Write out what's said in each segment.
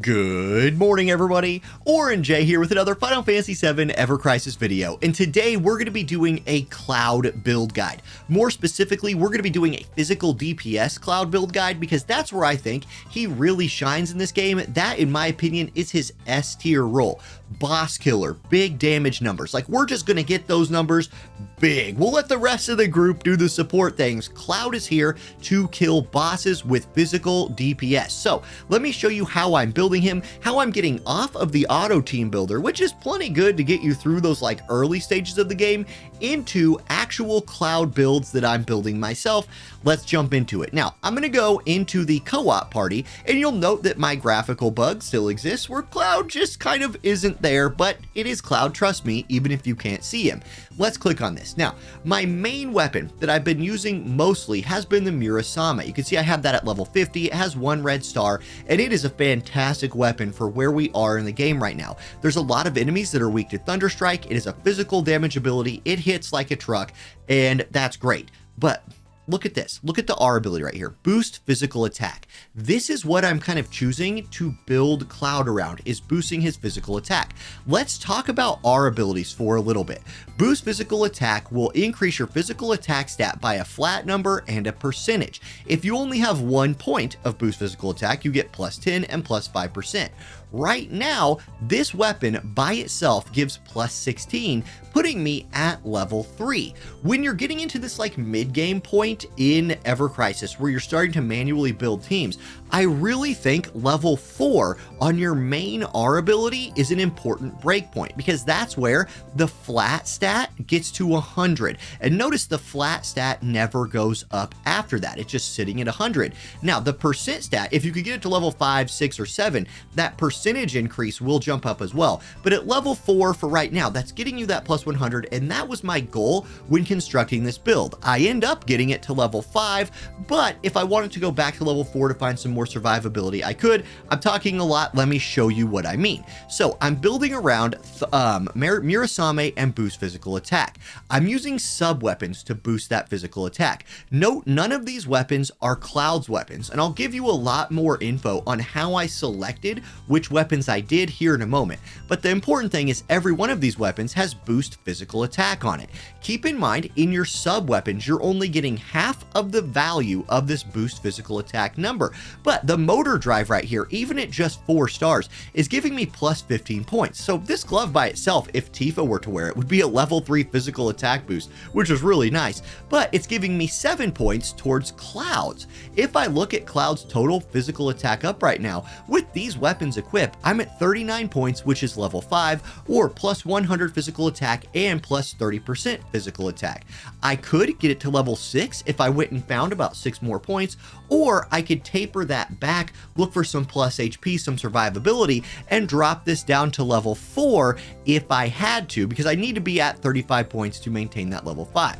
Good morning, everybody. Auronnj here with another Final Fantasy VII Evercrisis video, and today we're going to be doing a cloud build guide. More specifically, we're going to be doing a physical DPS cloud build guide because that's where I think he really shines in this game. That, in my opinion, is his S tier role. Boss killer, big damage numbers. Like, we're just going to get those numbers big. We'll let the rest of the group do the support things. Cloud is here to kill bosses with physical DPS. So let me show you how I'm building him, how I'm getting off of the auto team builder, which is plenty good to get you through those like early stages of the game, into actual cloud builds that I'm building myself. Let's jump into it. Now, I'm going to go into the co-op party, and you'll note that my graphical bug still exists where Cloud just kind of isn't there, but it is Cloud, trust me, even if you can't see him. Let's click on this. Now, my main weapon that I've been using mostly has been the Murasame. You can see I have that at level 50. It has 1 red star, and it is a fantastic weapon for where we are in the game right now. There's a lot of enemies that are weak to Thunderstrike. It is a physical damage ability. It hits like a truck, and that's great. But look at this. Look at the R ability right here. Boost physical attack. This is what I'm kind of choosing to build Cloud around, is boosting his physical attack. Let's talk about R abilities for a little bit. Boost physical attack will increase your physical attack stat by a flat number and a percentage. If you only have 1 point of boost physical attack, you get plus 10 and plus 5%. Right now, this weapon by itself gives plus 16, putting me at level 3. When you're getting into this like mid-game point in evercrisis where you're starting to manually build teams, I really think level 4 on your main R ability is an important breakpoint, because that's where the flat stat gets to 100. And notice the flat stat never goes up after that. It's just sitting at 100. Now, the percent stat, if you could get it to level 5, 6, or 7, that percentage increase will jump up as well. But at level 4 for right now, that's getting you that plus 100, and that was my goal when constructing this build. I end up getting it to level 5, but if I wanted to go back to level 4 to find some more survivability, I could. I'm talking a lot. Let me show you what I mean. So I'm building around Murasame and boost physical attack. I'm using sub weapons to boost that physical attack. Note, none of these weapons are Cloud's weapons, and I'll give you a lot more info on how I selected which weapons I did here in a moment. But the important thing is every one of these weapons has boost physical attack on it. Keep in mind, in your sub weapons, you're only getting half of the value of this boost physical attack number. But the motor drive right here, even at just 4 stars, is giving me plus 15 points. So this glove by itself, if Tifa were to wear it, would be a level 3 physical attack boost, which is really nice. But it's giving me 7 points towards Cloud's. If I look at Cloud's total physical attack up right now, with these weapons equipped, I'm at 39 points, which is level 5, or plus 100 physical attack and plus 30% physical attack. I could get it to level 6 if I went and found about 6 more points, or I could taper that back, look for some plus HP, some survivability, and drop this down to level 4 if I had to, because I need to be at 35 points to maintain that level 5.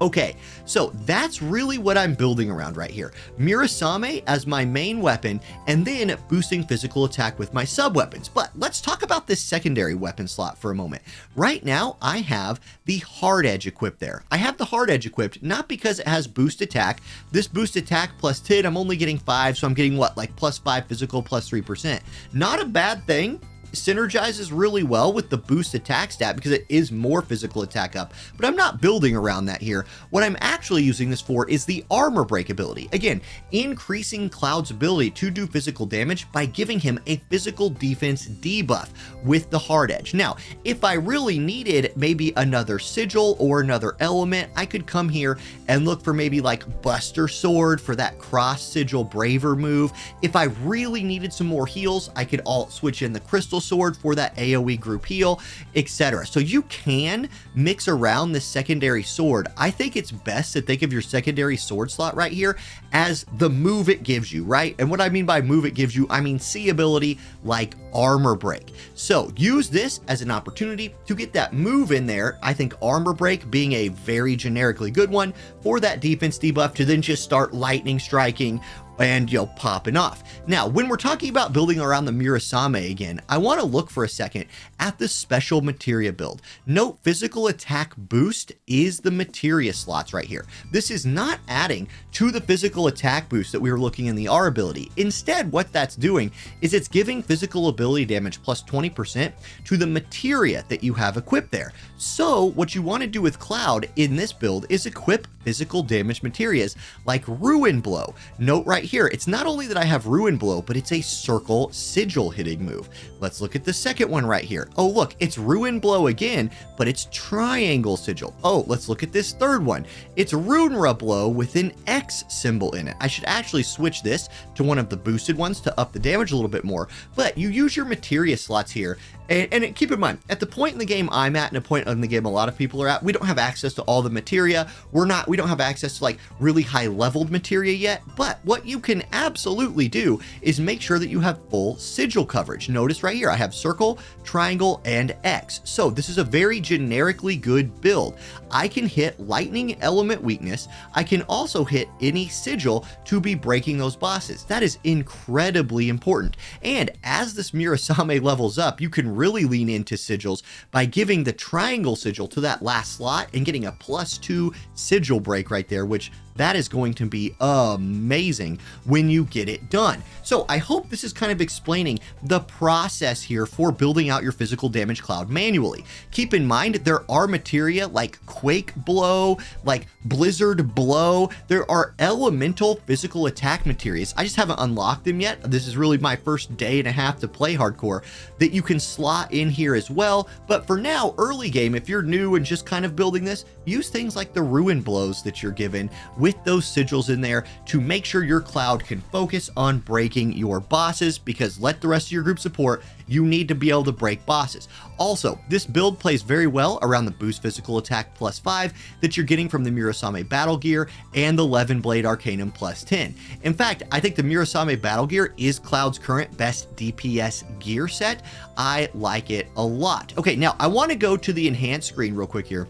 Okay, so that's really what I'm building around right here. Murasame as my main weapon, and then boosting physical attack with my sub-weapons. But let's talk about this secondary weapon slot for a moment. Right now, I have the Hard Edge equipped there. I have the Hard Edge equipped, not because it has boost attack. This boost attack plus 10, I'm only getting 5, so I'm getting what, like plus 5 physical, plus 3%. Not a bad thing. Synergizes really well with the boost attack stat because it is more physical attack up, but I'm not building around that here. What I'm actually using this for is the armor break ability. Again, increasing Cloud's ability to do physical damage by giving him a physical defense debuff with the Hard Edge. Now, if I really needed maybe another sigil or another element, I could come here and look for maybe like Buster Sword for that cross sigil braver move. If I really needed some more heals, I could alt switch in the Crystal Sword for that AoE group heal, etc. So you can mix around this secondary sword. I think it's best to think of your secondary sword slot right here as the move it gives you, right? And what I mean by move it gives you, I mean C ability like armor break. So use this as an opportunity to get that move in there. I think armor break being a very generically good one for that defense debuff to then just start lightning striking and popping off. Now, when we're talking about building around the Murasame again, I want to look for a second at the special Materia build. Note, physical attack boost is the Materia slots right here. This is not adding to the physical attack boost that we were looking in the R ability. Instead, what that's doing is it's giving physical ability damage plus 20% to the Materia that you have equipped there. So what you want to do with Cloud in this build is equip physical damage Materias like Ruin Blow. Note right here, it's not only that I have Ruin Blow, but it's a circle sigil hitting move. Let's look at the second one right here. Oh, look, it's Ruin Blow again, but it's triangle sigil. Oh, let's look at this third one. It's Runra Blow with an X symbol in it. I should actually switch this to one of the boosted ones to up the damage a little bit more, but you use your Materia slots here. And keep in mind, at the point in the game I'm at, and a point in the game a lot of people are at, we don't have access to all the Materia. We don't have access to like really high leveled Materia yet, but what you can absolutely do is make sure that you have full sigil coverage. Notice right here, I have circle, triangle, and X. So this is a very generically good build. I can hit lightning element weakness. I can also hit any sigil to be breaking those bosses. That is incredibly important. And as this Murasame levels up, you can really lean into sigils by giving the triangle sigil to that last slot and getting a +2 sigil break right there, which that is going to be amazing when you get it done. So I hope this is kind of explaining the process here for building out your physical damage Cloud manually. Keep in mind, there are Materia like Quake Blow, like Blizzard Blow. There are elemental physical attack Materias. I just haven't unlocked them yet. This is really my first day and a half to play hardcore that you can slot in here as well. But for now, early game, if you're new and just kind of building this, use things like the Ruin Blows that you're given with those sigils in there to make sure your Cloud can focus on breaking your bosses, because let the rest of your group support, you need to be able to break bosses. Also, this build plays very well around the boost physical attack +5 that you're getting from the Murasame battle gear and the Levin Blade Arcanum +10. In fact, I think the Murasame battle gear is Cloud's current best DPS gear set. I like it a lot. Okay, now I want to go to the enhanced screen real quick here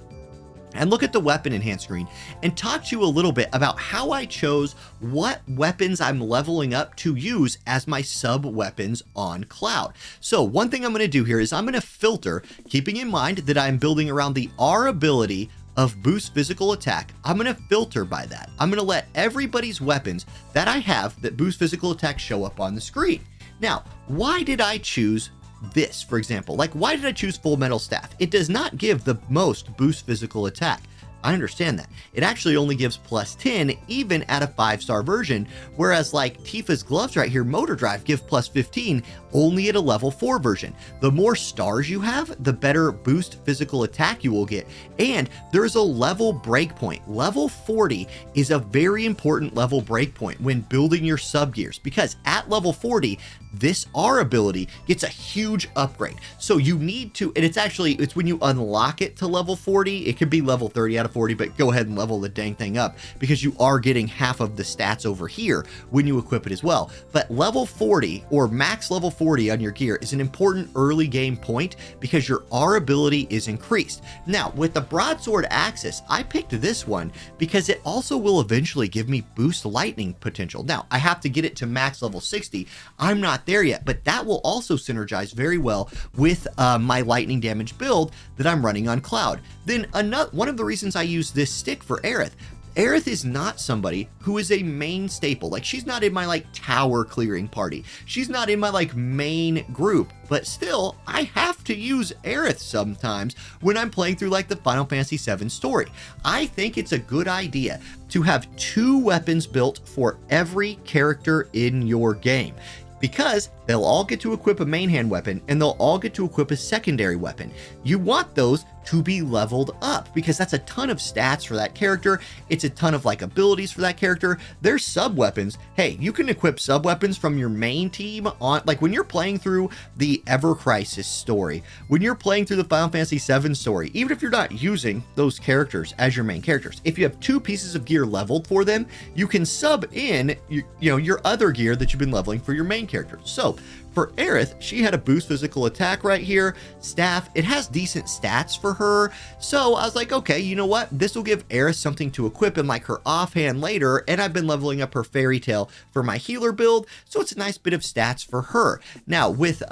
and look at the weapon enhanced screen and talk to you a little bit about how I chose what weapons I'm leveling up to use as my sub weapons on Cloud. So one thing I'm going to do here is I'm going to filter, keeping in mind that I'm building around the R ability of boost physical attack. I'm going to filter by that. I'm going to let everybody's weapons that I have that boost physical attack show up on the screen. Now, why did I choose this, for example? Like, why did I choose Full Metal Staff? It does not give the most boost physical attack. I understand that. It actually only gives +10 even at a 5-star version, whereas like Tifa's gloves right here, Motor Drive, give +15 only at a level 4 version. The more stars you have, the better boost physical attack you will get. And there's a level breakpoint. Level 40 is a very important level breakpoint when building your sub gears, because at level 40, this R ability gets a huge upgrade. So you need to, and it's when you unlock it to level 40, it could be level 30 out of 40, but go ahead and level the dang thing up, because you are getting half of the stats over here when you equip it as well. But level 40 or max level 40 on your gear is an important early game point because your R ability is increased. Now with the broadsword axis, I picked this one because it also will eventually give me boost lightning potential. Now I have to get it to max level 60. I'm not there yet, but that will also synergize very well with my lightning damage build that I'm running on Cloud. Then one of the reasons I use this stick for Aerith. Aerith is not somebody who is a main staple. Like, she's not in my like tower clearing party. She's not in my like main group, but still I have to use Aerith sometimes when I'm playing through like the Final Fantasy VII story. I think it's a good idea to have 2 weapons built for every character in your game, because they'll all get to equip a main hand weapon and they'll all get to equip a secondary weapon. You want those to be leveled up because that's a ton of stats for that character. It's a ton of like abilities for that character. There's sub weapons. Hey, you can equip sub weapons from your main team on, like when you're playing through the evercrisis story, when you're playing through the Final Fantasy VII story, even if you're not using those characters as your main characters, if you have 2 pieces of gear leveled for them, you can sub in your other gear that you've been leveling for your main character. So For Aerith, she had a boost physical attack right here. Staff, it has decent stats for her. So I was like, okay, you know what? This will give Aerith something to equip in like her offhand later. And I've been leveling up her fairy tale for my healer build. So it's a nice bit of stats for her. Now with,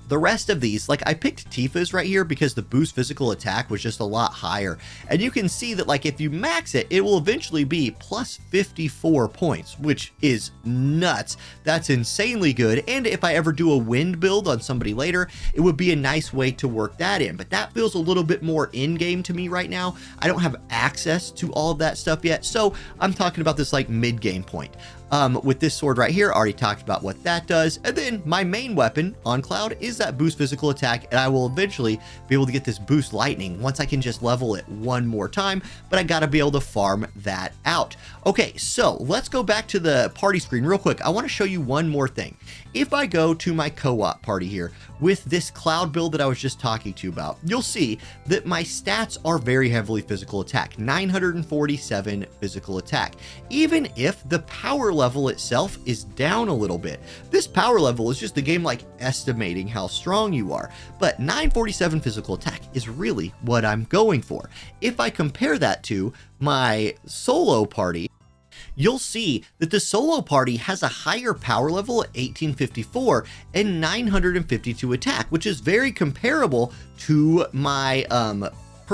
the rest of these, like I picked Tifa's right here because the boost physical attack was just a lot higher. And you can see that like if you max it, it will eventually be plus 54 points, which is nuts. That's insanely good. And if I ever do a wind build on somebody later, it would be a nice way to work that in. But that feels a little bit more in-game to me right now. I don't have access to all of that stuff yet. So I'm talking about this like mid-game point. With this sword right here, already talked about what that does. And then my main weapon on Cloud is that boost physical attack, and I will eventually be able to get this boost lightning once I can just level it one more time, but I gotta be able to farm that out. Okay, so let's go back to the party screen real quick. I want to show you one more thing. If I go to my co-op party here with this Cloud build that I was just talking to you about, you'll see that my stats are very heavily physical attack, 947 physical attack. Even if the power level itself is down a little bit, this power level is just the game like estimating how strong you are, but 947 physical attack is really what I'm going for. If I compare that to my solo party, you'll see that the solo party has a higher power level at 1854 and 952 attack, which is very comparable to my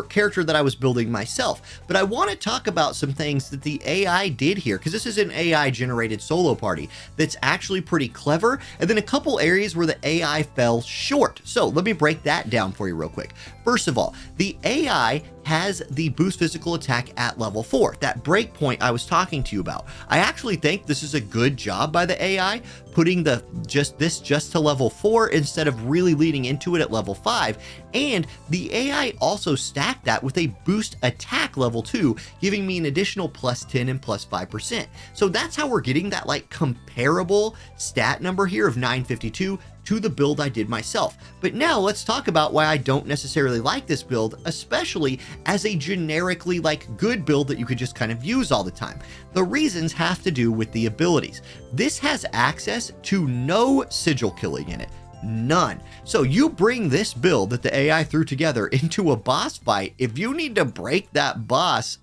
character that I was building myself. But I want to talk about some things that the AI did here, because this is an AI generated solo party that's actually pretty clever, and then a couple areas where the AI fell short. So let me break that down for you real quick. First of all, the AI has the boost physical attack at level 4, that breakpoint I was talking to you about. I actually think this is a good job by the AI, putting just to level 4 instead of really leading into it at level 5. And the AI also stacked that with a boost attack level 2, giving me an additional plus 10 and plus 5%. So that's how we're getting that like comparable stat number here of 952 to the build I did myself. But now let's talk about why I don't necessarily like this build, especially as a generically like good build that you could just kind of use all the time. The reasons have to do with the abilities. This has access to no sigil killing in it. None. So you bring this build that the AI threw together into a boss fight, if you need to break that boss,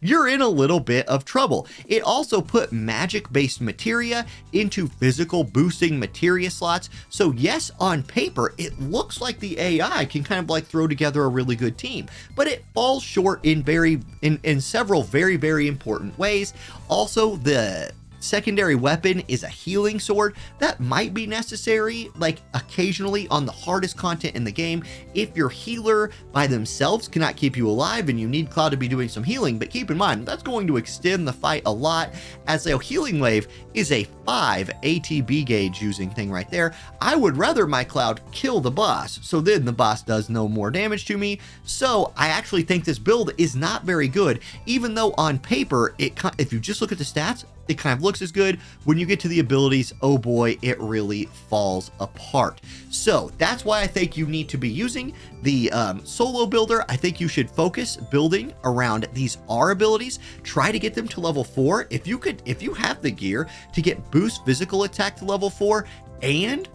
you're in a little bit of trouble. It also put magic-based materia into physical boosting materia slots. So yes, on paper, it looks like the AI can kind of like throw together a really good team, but it falls short in several very, very important ways. Also, the secondary weapon is a healing sword that might be necessary like occasionally on the hardest content in the game if your healer by themselves cannot keep you alive and you need Cloud to be doing some healing. But keep in mind, that's going to extend the fight a lot, as a healing wave is a 5 ATB gauge using thing right there. I would rather my Cloud kill the boss, so then the boss does no more damage to me. So I actually think this build is not very good, even though on paper, if you just look at the stats, it kind of looks as good. When you get to the abilities, oh boy, it really falls apart. So that's why I think you need to be using the solo builder. I think you should focus building around these R abilities. Try to get them to level 4. If you have the gear to get boost physical attack to level 4 and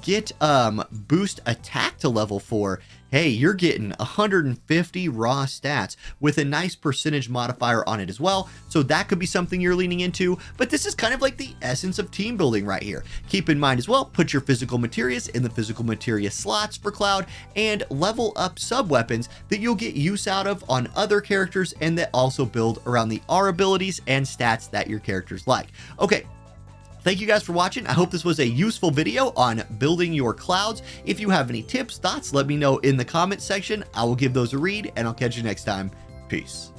get boost attack to level 4, hey, you're getting 150 raw stats with a nice percentage modifier on it as well. So that could be something you're leaning into, but this is kind of like the essence of team building right here. Keep in mind as well, put your physical materias in the physical materia slots for Cloud and level up sub weapons that you'll get use out of on other characters and that also build around the R abilities and stats that your characters like. Okay. Thank you guys for watching. I hope this was a useful video on building your clouds. If you have any tips, thoughts, let me know in the comments section. I will give those a read, and I'll catch you next time. Peace.